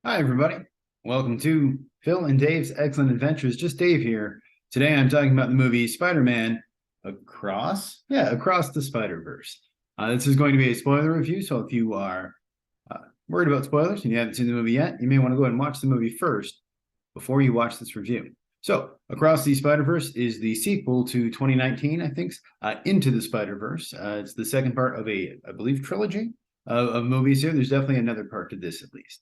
Hi, everybody. Welcome to Phil and Dave's Excellent Adventures. Just Dave here. Today I'm talking about the movie Spider-Man Across the Spider-Verse. This is going to be a spoiler review, so if you are worried about spoilers and you haven't seen the movie yet, you may want to go ahead and watch the movie first before you watch this review. So, Across the Spider-Verse is the sequel to 2019, I think, Into the Spider-Verse. It's the second part of I believe, trilogy of movies here. There's definitely another part to this, at least.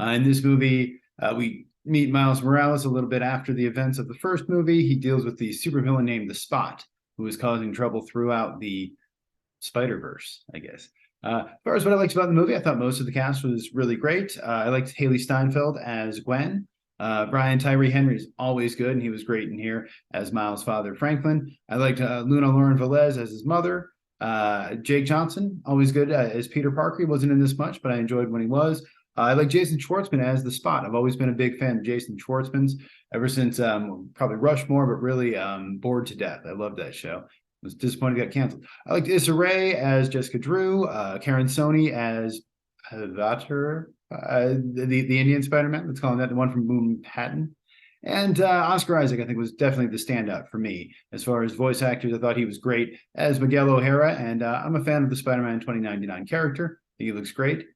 In this movie, we meet Miles Morales a little bit after the events of the first movie. He deals with the supervillain named the Spot, who is causing trouble throughout the Spider-Verse, I guess. As far as what I liked about the movie, I thought most of the cast was really great. I liked Hailee Steinfeld as Gwen. Tyree Henry is always good, and he was great in here as Miles' father, Franklin. I liked Lauren Vélez as his mother. Jake Johnson, always good as Peter Parker. He wasn't in this much, but I enjoyed when he was. I like Jason Schwartzman as the Spot. I've always been a big fan of Jason Schwartzman's ever since probably Rushmore, but really Bored to Death. I love that show. I was disappointed it got canceled. I liked Issa Rae as Jessica Drew, Karan Soni as Vater, the Indian Spider-Man. Let's call him that, the one from Boom Patton. And Oscar Isaac, I think, was definitely the standout for me. As far as voice actors, I thought he was great as Miguel O Hara, and I'm a fan of the Spider-Man 2099 character. I think he looks great.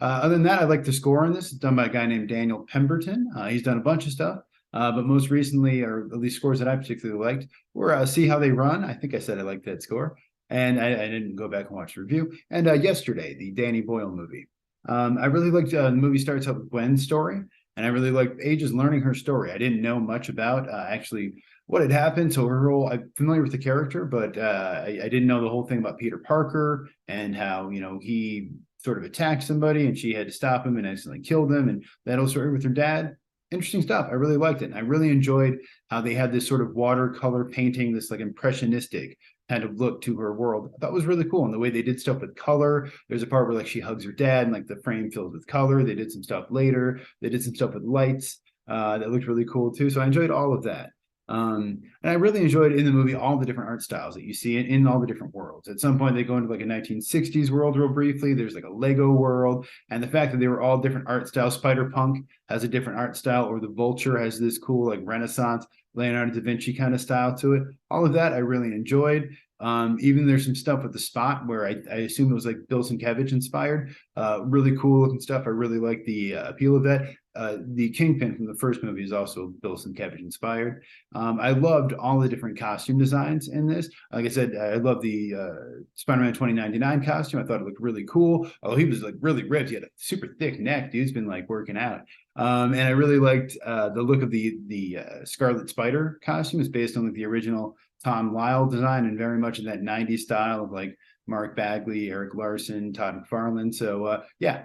Other than that, I like the score on this. It's done by a guy named Daniel Pemberton. He's done a bunch of stuff, but most recently, or at least scores that I particularly liked, were See How They Run. I think I said I liked that score, and I didn't go back and watch the review. And Yesterday, the Danny Boyle movie. I really liked the movie starts out with Gwen's story, and I really liked Paige's learning her story. I didn't know much about actually what had happened. So her role, I'm familiar with the character, but I didn't know the whole thing about Peter Parker and how, he sort of attacked somebody and she had to stop him and accidentally killed him. And that whole story with her dad, interesting stuff. I really liked it. And I really enjoyed how they had this sort of watercolor painting, this like impressionistic kind of look to her world. I thought was really cool. And the way they did stuff with color, there's a part where like she hugs her dad and like the frame fills with color. They did some stuff later. They did some stuff with lights that looked really cool too. So I enjoyed all of that. And I really enjoyed in the movie all the different art styles that you see in all the different worlds. At some point, they go into like a 1960s world real briefly. There's like a Lego world. And the fact that they were all different art styles. Spider-Punk has a different art style, or the Vulture has this cool like Renaissance Leonardo da Vinci kind of style to it. All of that I really enjoyed. Even there's some stuff with the Spot where I assume it was like Bill Sienkiewicz inspired. Really cool looking stuff. I really like the appeal of that. The Kingpin from the first movie is also Bill Sienkiewicz inspired. I loved all the different costume designs in this. Like I said, I love the Spider-Man 2099 costume. I thought it looked really cool. Although he was like really ripped. He had a super thick neck. Dude's been like working out. And I really liked the look of the Scarlet Spider costume. It's based on like the original Tom Lyle design and very much in that 90s style of like Mark Bagley, Eric Larson, Todd McFarlane. So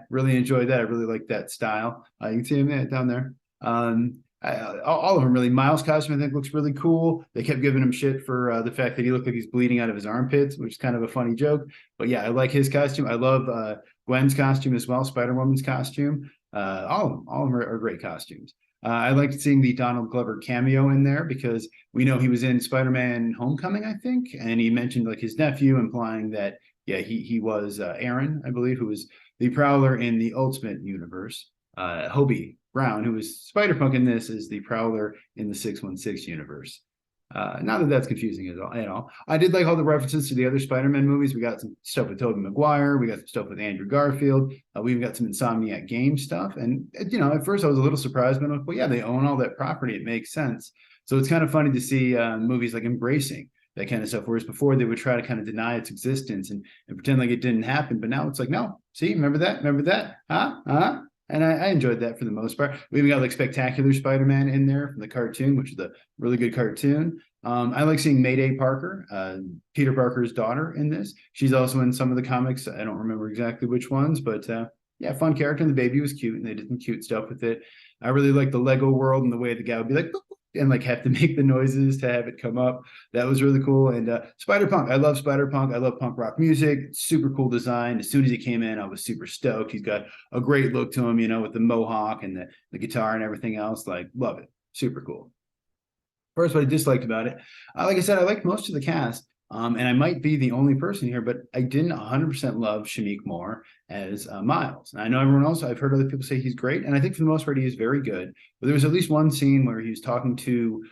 really enjoyed that. I really like that style. You can see him down there. All of them really. Miles' costume I think looks really cool. They kept giving him shit for the fact that he looked like he's bleeding out of his armpits, which is kind of a funny joke. But yeah, I like his costume. I love Gwen's costume as well, Spider-Woman's costume. All of them are great costumes. I liked seeing the Donald Glover cameo in there because we know he was in Spider-Man Homecoming, I think, and he mentioned like his nephew, implying that he was Aaron, I believe, who was the Prowler in the Ultimate Universe. Hobie Brown, who was Spider-Punk in this, is the Prowler in the 616 universe. Not that that's confusing at all. I did like all the references to the other Spider-Man movies. We got some stuff with Tobey Maguire. We got some stuff with Andrew Garfield. We've got some Insomniac Games stuff. And, at first I was a little surprised, but I'm like, well, yeah, they own all that property. It makes sense. So it's kind of funny to see movies like embracing that kind of stuff. Whereas before they would try to kind of deny its existence and pretend like it didn't happen. But now it's like, no, see, remember that? Remember that? Huh? And I enjoyed that for the most part. We even got like Spectacular Spider-Man in there from the cartoon, which is a really good cartoon. I like seeing Mayday Parker, Peter Parker's daughter in this. She's also in some of the comics. I don't remember exactly which ones, but fun character. And the baby was cute and they did some cute stuff with it. I really like the Lego world and the way the guy would be like, boop, boop, and like have to make the noises to have it come up. That was really cool. And Spider-Punk, I love Spider-Punk. I love punk rock music. Super cool design. As soon as he came in, I was super stoked. He's got a great look to him, with the mohawk and the guitar and everything else. Like, love it. Super cool. First, what I disliked about it, like I said, I liked most of the cast. And I might be the only person here, but I didn't 100% love Shameik Moore as Miles. And I know everyone else, I've heard other people say he's great, and I think for the most part he is very good. But there was at least one scene where he was talking to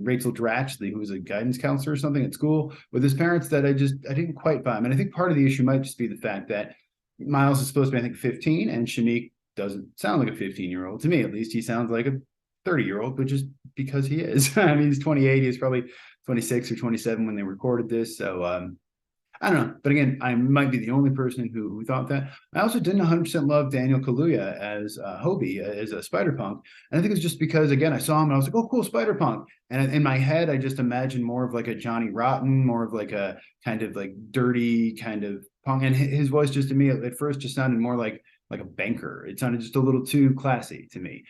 Rachel Dratch, who was a guidance counselor or something at school, with his parents, that I didn't quite buy him. And I think part of the issue might just be the fact that Miles is supposed to be, I think, 15, and Shameik doesn't sound like a 15-year-old. To me, at least, he sounds like a 30-year-old, which is because he is. I mean, he's 28. He's probably 26 or 27 when they recorded this. So I don't know. But again, I might be the only person who thought that. I also didn't 100% love Daniel Kaluuya as Hobie, as a Spider-Punk. And I think it's just because, again, I saw him and I was like, oh, cool, Spider-Punk. And in my head, I just imagined more of like a Johnny Rotten, more of like a kind of like dirty kind of punk. And his voice just to me at first just sounded more like a banker. It sounded just a little too classy to me.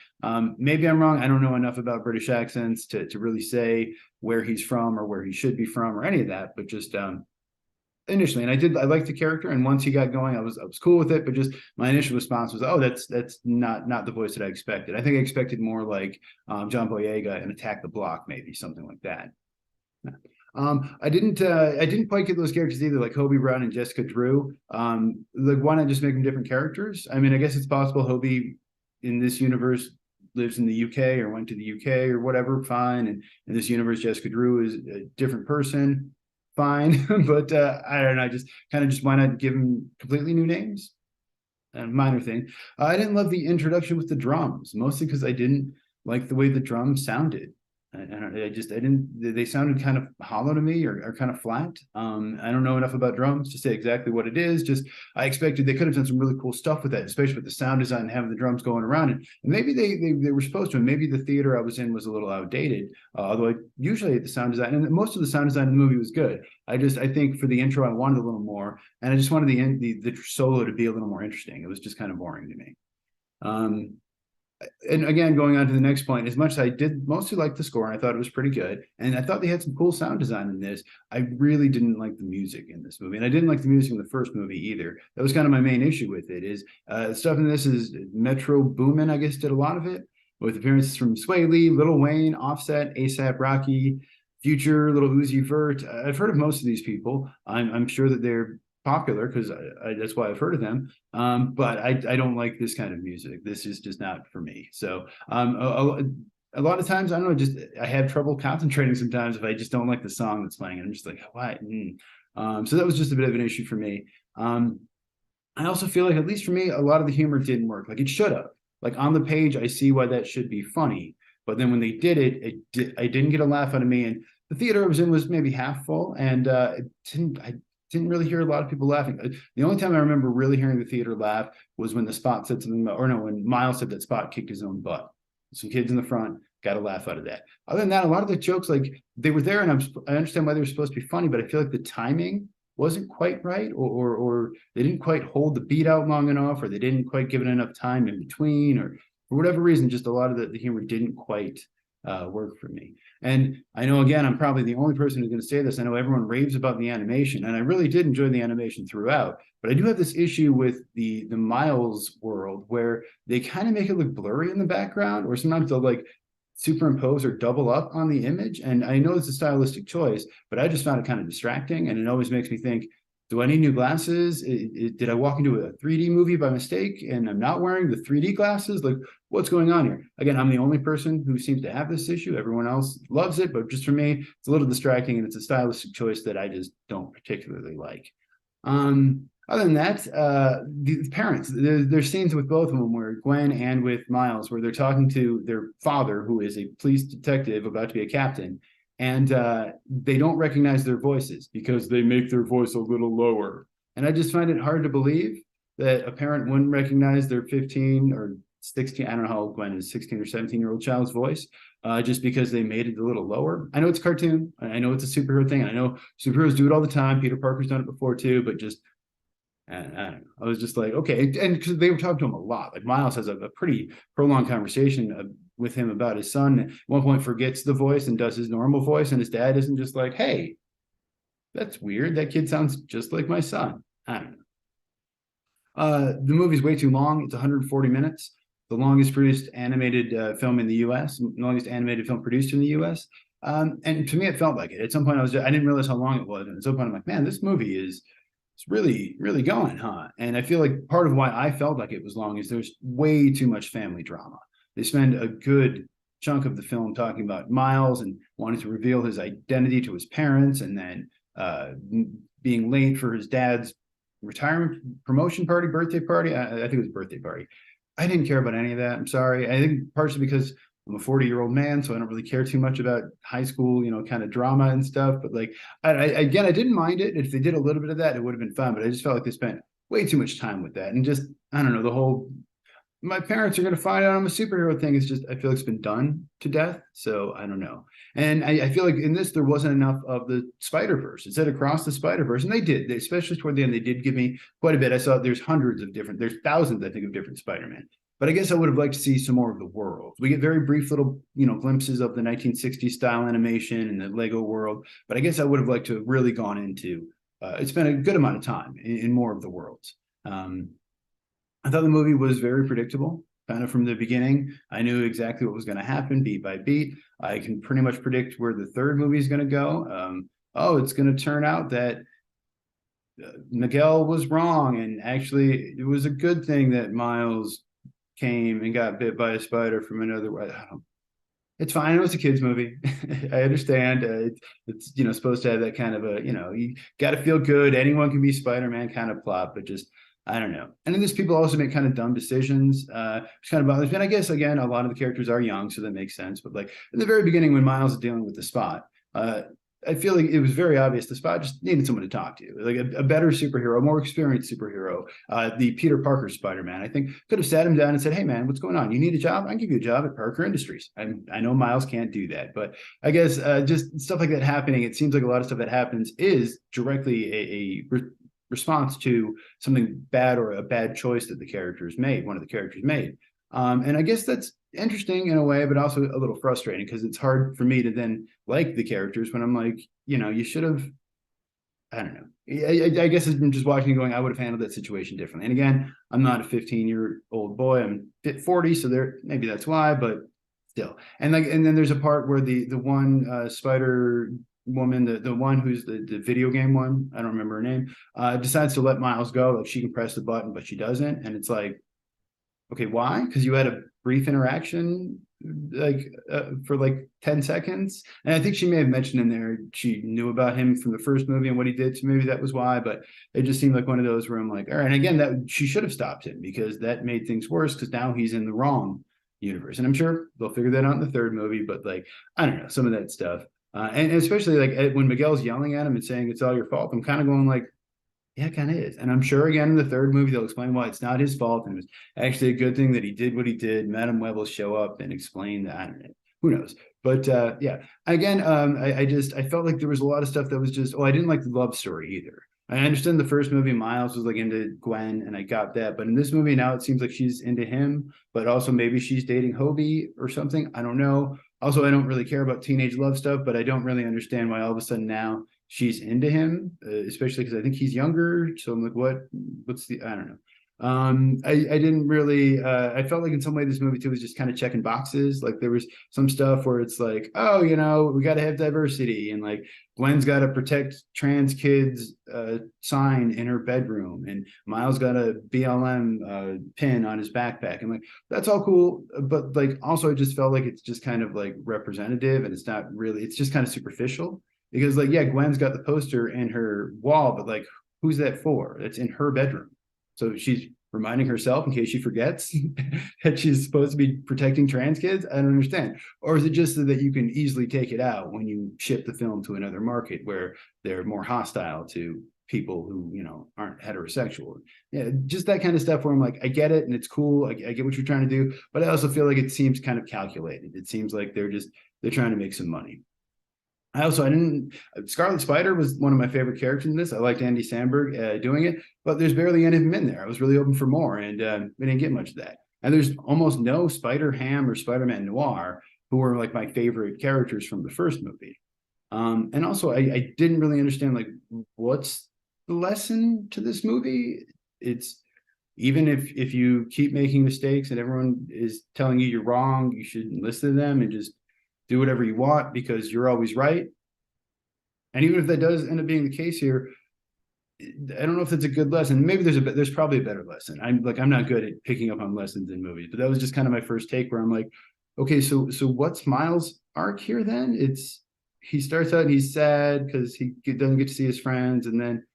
Maybe I'm wrong. I don't know enough about British accents to really say where he's from or where he should be from or any of that, but just initially, and I liked the character, and once he got going, I was cool with it. But just my initial response was, oh, that's not the voice that I expected. I think I expected more like John Boyega and Attack the Block, maybe something like that. I didn't quite get those characters either, like Hobie Brown and Jessica Drew. Like, why not just make them different characters? I mean, I guess it's possible Hobie in this universe lives in the UK or went to the UK or whatever, fine. And in this universe, Jessica Drew is a different person, fine. But I don't know, just why not give them completely new names? A minor thing. I didn't love the introduction with the drums, mostly because I didn't like the way the drums sounded. They sounded kind of hollow to me, or kind of flat. I don't know enough about drums to say exactly what it is. Just, I expected they could have done some really cool stuff with that, especially with the sound design and having the drums going around. And maybe they were supposed to, and maybe the theater I was in was a little outdated. Although I usually hate the sound design, and most of the sound design in the movie was good. I think for the intro I wanted a little more, and I just wanted the solo to be a little more interesting. It was just kind of boring to me. And again, going on to the next point, as much as I did mostly like the score, and I thought it was pretty good, and I thought they had some cool sound design in this, I really didn't like the music in this movie. And I didn't like the music in the first movie either. That was kind of my main issue with it, is stuff in this is Metro Boomin, I guess, did a lot of it, with appearances from Sway Lee, Lil Wayne, Offset, A$AP Rocky, Future, Lil Uzi Vert. I've heard of most of these people. I'm sure that they're popular because that's why I've heard of them. But I don't like this kind of music. This is just not for me. So a lot of times, I don't know, I have trouble concentrating sometimes if I just don't like the song that's playing. And I'm just like, why? So that was just a bit of an issue for me. I also feel like, at least for me, a lot of the humor didn't work. Like, it should have. Like, on the page, I see why that should be funny. But then when they did it, I didn't get a laugh out of me. And the theater I was in was maybe half full, and I didn't really hear a lot of people laughing. The only time I remember really hearing the theater laugh was when the Spot said something about, or no, when Miles said that Spot kicked his own butt. Some kids in the front got a laugh out of that. Other than that, a lot of the jokes, like, they were there, and I understand why they were supposed to be funny, but I feel like the timing wasn't quite right, or they didn't quite hold the beat out long enough, or they didn't quite give it enough time in between, or for whatever reason, just a lot of the humor didn't quite work for me. And I know, again, I'm probably the only person who's going to say this. I know everyone raves about the animation, and I really did enjoy the animation throughout. But I do have this issue with the Miles world, where they kind of make it look blurry in the background, or sometimes they'll like superimpose or double up on the image. And I know it's a stylistic choice, but I just found it kind of distracting, and it always makes me think, do I need new glasses? Did I walk into a 3D movie by mistake and I'm not wearing the 3D glasses? Like, what's going on here? Again, I'm the only person who seems to have this issue. Everyone else loves it, but just for me, it's a little distracting, and it's a stylistic choice that I just don't particularly like. Other than that, the parents, there's scenes with both of them, where Gwen and with Miles, where they're talking to their father, who is a police detective about to be a captain, and they don't recognize their voices because they make their voice a little lower. And I just find it hard to believe that a parent wouldn't recognize their 15 or 16, I don't know how old Gwen is, 16 or 17-year-old child's voice, just because they made it a little lower. I know it's a cartoon. I know it's a superhero thing. I know superheroes do it all the time. Peter Parker's done it before too, but just, I don't know. I was just like, okay. And because they were talking to him a lot. Like, Miles has a pretty prolonged conversation with him about his son. At one point forgets the voice and does his normal voice, and his dad isn't just like, hey, that's weird. That kid sounds just like my son. I don't know. The movie's way too long. It's 140 minutes. The longest produced animated film in the U.S., the longest animated film produced in the U.S. And to me, it felt like it. At some point, I didn't realize how long it was. And at some point, I'm like, man, this movie is it's really, really going, huh? And I feel like part of why I felt like it was long is there's way too much family drama. They spend a good chunk of the film talking about Miles and wanting to reveal his identity to his parents, and then being late for his dad's retirement promotion party, birthday party. I think it was birthday party. I didn't care about any of that. I'm sorry. I think partially because I'm a 40-year-old man, so I don't really care too much about high school, kind of drama and stuff. But like, again, I didn't mind it. If they did a little bit of that, it would have been fun. But I just felt like they spent way too much time with that. And just, I don't know, the whole, my parents are going to find out I'm a superhero thing is just, I feel like it's been done to death. So I don't know. And I feel like in this, there wasn't enough of the Spider-Verse. It said across the Spider-Verse, and they did, especially toward the end, they did give me quite a bit. I saw there's thousands, I think, of different Spider-Man. But I guess I would have liked to see some more of the world. We get very brief little, glimpses of the 1960s style animation and the Lego world. But I guess I would have liked to have really gone into, it's been a good amount of time in more of the worlds. I thought the movie was very predictable, kind of from the beginning. I knew exactly what was going to happen beat by beat. I can pretty much predict where the third movie is going to go. It's going to turn out that Miguel was wrong. And actually, it was a good thing that Miles came and got bit by a spider from another way. It's fine. It was a kid's movie. I understand. It's supposed to have that kind of a you got to feel good. Anyone can be Spider-Man kind of plot, but just I don't know. And then there's people also make kind of dumb decisions. Which kind of bothers me. And I guess again, a lot of the characters are young, so that makes sense. But like in the very beginning, when Miles is dealing with the Spot, I feel like it was very obvious the Spot just needed someone to talk to, like a better superhero, a more experienced superhero. The Peter Parker Spider-Man, I think, could have sat him down and said, "Hey, man, what's going on? You need a job? I can give you a job at Parker Industries." I know Miles can't do that, but I guess just stuff like that happening. It seems like a lot of stuff that happens is directly a response to something bad or a bad choice that one of the characters made. And I guess that's interesting in a way, but also a little frustrating because it's hard for me to then like the characters when I'm like, you should have, I don't know. I guess I'm just watching and going, I would have handled that situation differently. And again, I'm not a 15-year-old boy. I'm 40, so maybe that's why, but still. And then there's a part where the one Spider woman, the one who's the video game one, I don't remember her name, decides to let Miles go. Like she can press the button, but she doesn't. And it's like, okay, why? Because you had a brief interaction for like 10 seconds. And I think she may have mentioned in there she knew about him from the first movie and what he did, so maybe that was why. But it just seemed like one of those where I'm like, all right. And again, that she should have stopped him because that made things worse because now he's in the wrong universe. And I'm sure they'll figure that out in the third movie. But like, I don't know, some of that stuff. And especially like when Miguel's yelling at him and saying it's all your fault, I'm kind of going like, yeah, it kind of is. And I'm sure again in the third movie they'll explain why it's not his fault and it was actually a good thing that he did what he did. Madame Web will show up and explain that. I don't know. Who knows? But yeah, again, I felt like there was a lot of stuff that was just, I didn't like the love story either. I understand the first movie, Miles was like into Gwen, and I got that. But in this movie now, it seems like she's into him, but also maybe she's dating Hobie or something. I don't know. Also, I don't really care about teenage love stuff, but I don't really understand why all of a sudden now she's into him, especially because I think he's younger. So I'm like, I don't know. I didn't really, I felt like in some way this movie too was just kind of checking boxes. Like there was some stuff where it's like, we got to have diversity, and like Gwen's got to protect trans kids sign in her bedroom, and Miles got a BLM pin on his backpack, and like that's all cool, but like also I just felt like it's just kind of like representative, and it's not really, it's just kind of superficial because like Gwen's got the poster in her wall, but like who's that for? It's in her bedroom. So she's reminding herself in case she forgets that she's supposed to be protecting trans kids. I don't understand. Or is it just so that you can easily take it out when you ship the film to another market where they're more hostile to people who, aren't heterosexual? Yeah, just that kind of stuff where I'm like, I get it and it's cool. I get what you're trying to do, but I also feel like it seems kind of calculated. It seems like they're trying to make some money. Scarlet Spider was one of my favorite characters in this. I liked Andy Samberg doing it, but there's barely any of him in there. I was really hoping for more, and we didn't get much of that. And there's almost no Spider-Ham or Spider-Man Noir, who were like my favorite characters from the first movie. And also, I didn't really understand like what's the lesson to this movie. It's even if you keep making mistakes and everyone is telling you you're wrong, you should listen to them and just do whatever you want because you're always right. And even if that does end up being the case here, I don't know if that's a good lesson. Maybe there's probably a better lesson. I'm not good at picking up on lessons in movies, but that was just kind of my first take where I'm like, okay, so what's Miles' arc here then? He starts out and he's sad because he doesn't get to see his friends, and then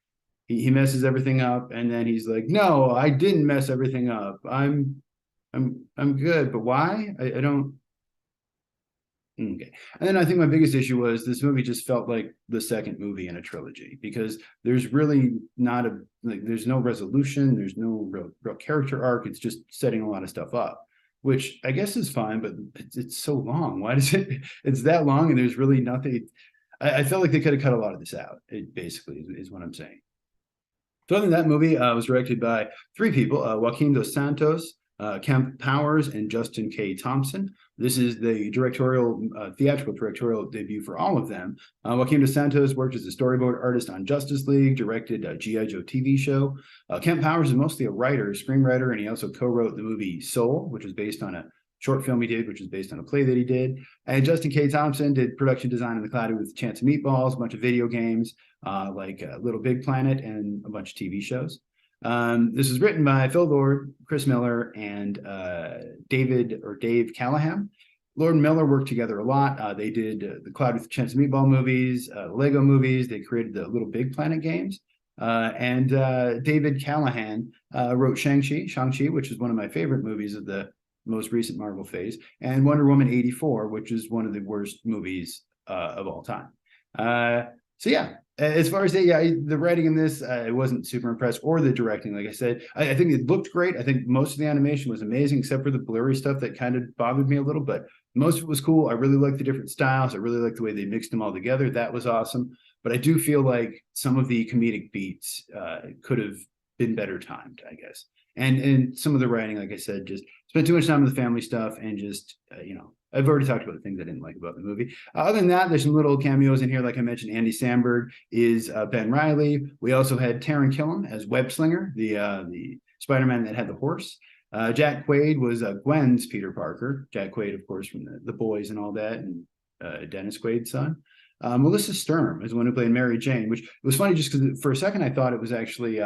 he messes everything up, and then he's like, no, I didn't mess everything up. I'm good, but why? I don't. Okay. And then I think my biggest issue was this movie just felt like the second movie in a trilogy because there's really not there's no resolution, there's no real character arc. It's just setting a lot of stuff up, which I guess is fine, but it's so long. Why does it's that long and there's really nothing. I felt like they could have cut a lot of this out. It basically is what I'm saying. So other than that movie was directed by three people, Joaquim Dos Santos, Kemp Powers, and Justin K. Thompson. This is the theatrical directorial debut for all of them. Joaquim Dos Santos worked as a storyboard artist on Justice League, directed a G.I. Joe TV show. Kemp Powers is mostly a writer, screenwriter, and he also co-wrote the movie Soul, which was based on a short film he did, which was based on a play that he did. And Justin K. Thompson did production design on The Cloudy with a Chance of Meatballs, a bunch of video games like Little Big Planet, and a bunch of TV shows. This was written by Phil Lord, Chris Miller, and Dave Callaham. Lord and Miller worked together a lot. They did the Cloud with a Chance of Meatball movies, Lego movies. They created the Little Big Planet games. And David Callaham wrote Shang-Chi, which is one of my favorite movies of the most recent Marvel phase, and Wonder Woman 84, which is one of the worst movies of all time. So yeah, as far as the writing in this, I wasn't super impressed, or the directing. Like I said, I think it looked great. I think most of the animation was amazing, except for the blurry stuff that kind of bothered me a little, but most of it was cool. I really liked the different styles. I really liked the way they mixed them all together. That was awesome. But I do feel like some of the comedic beats could have been better timed, I guess. And some of the writing, like I said, just spent too much time with the family stuff, and just I've already talked about the things I didn't like about the movie. Other than that, there's some little cameos in here. Like I mentioned, Andy Samberg is Ben Reilly. We also had Taran Killam as Web Slinger, the Spider-Man that had the horse. Jack Quaid was Gwen's Peter Parker. Jack Quaid, of course, from the Boys and all that, and Dennis Quaid's son. Melissa Sturm is the one who played Mary Jane, which was funny just because for a second I thought it was actually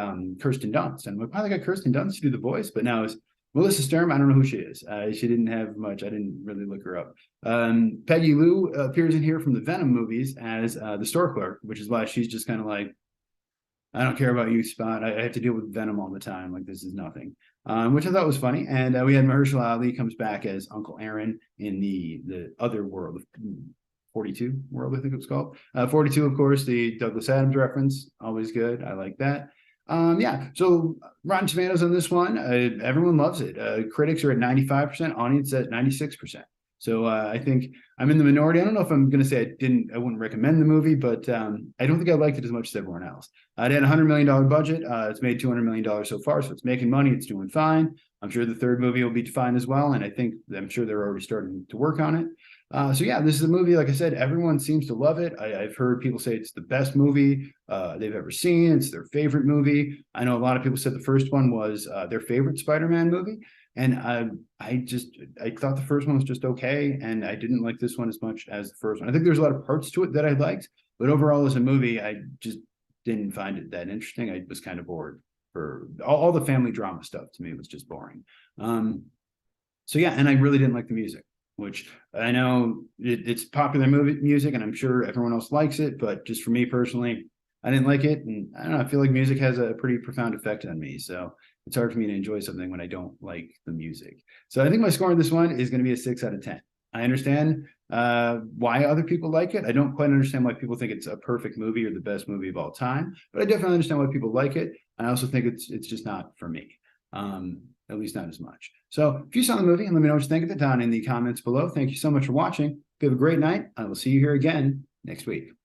Kirsten Dunst. And I'm like, wow, they got Kirsten Dunst to do the voice, but now it's Melissa Sturm. I don't know who she is. She didn't have much. I didn't really look her up. Peggy Lou appears in here from the Venom movies as the store clerk, which is why she's just kind of like, I don't care about you, Spot. I have to deal with Venom all the time. Like, this is nothing. Which I thought was funny. And we had Mahershala Ali comes back as Uncle Aaron in the other world, 42 world, I think it was called. 42, of course, the Douglas Adams reference, always good. I like that. So Rotten Tomatoes on this one, everyone loves it. Critics are at 95%, audience at 96%. So I think I'm in the minority. I don't know if I'm going to say I wouldn't recommend the movie, but I don't think I liked it as much as everyone else. It had a $100 million budget. It's made $200 million so far, so it's making money. It's doing fine. I'm sure the third movie will be fine as well, and I'm sure they're already starting to work on it. So yeah, this is a movie, like I said, everyone seems to love it. I've heard people say it's the best movie they've ever seen. It's their favorite movie. I know a lot of people said the first one was their favorite Spider-Man movie. And I thought the first one was just okay. And I didn't like this one as much as the first one. I think there's a lot of parts to it that I liked, but overall as a movie, I just didn't find it that interesting. I was kind of bored. For all the family drama stuff, to me was just boring. So yeah, and I really didn't like the music, which I know it's popular movie music, and I'm sure everyone else likes it, but just for me personally, I didn't like it. And I don't know, I feel like music has a pretty profound effect on me. So it's hard for me to enjoy something when I don't like the music. So I think my score on this one is going to be a 6 out of 10. I understand why other people like it. I don't quite understand why people think it's a perfect movie or the best movie of all time, but I definitely understand why people like it. I also think it's just not for me, at least not as much. So if you saw the movie, and let me know what you think of it down in the comments below. Thank you so much for watching. Have a great night. I will see you here again next week.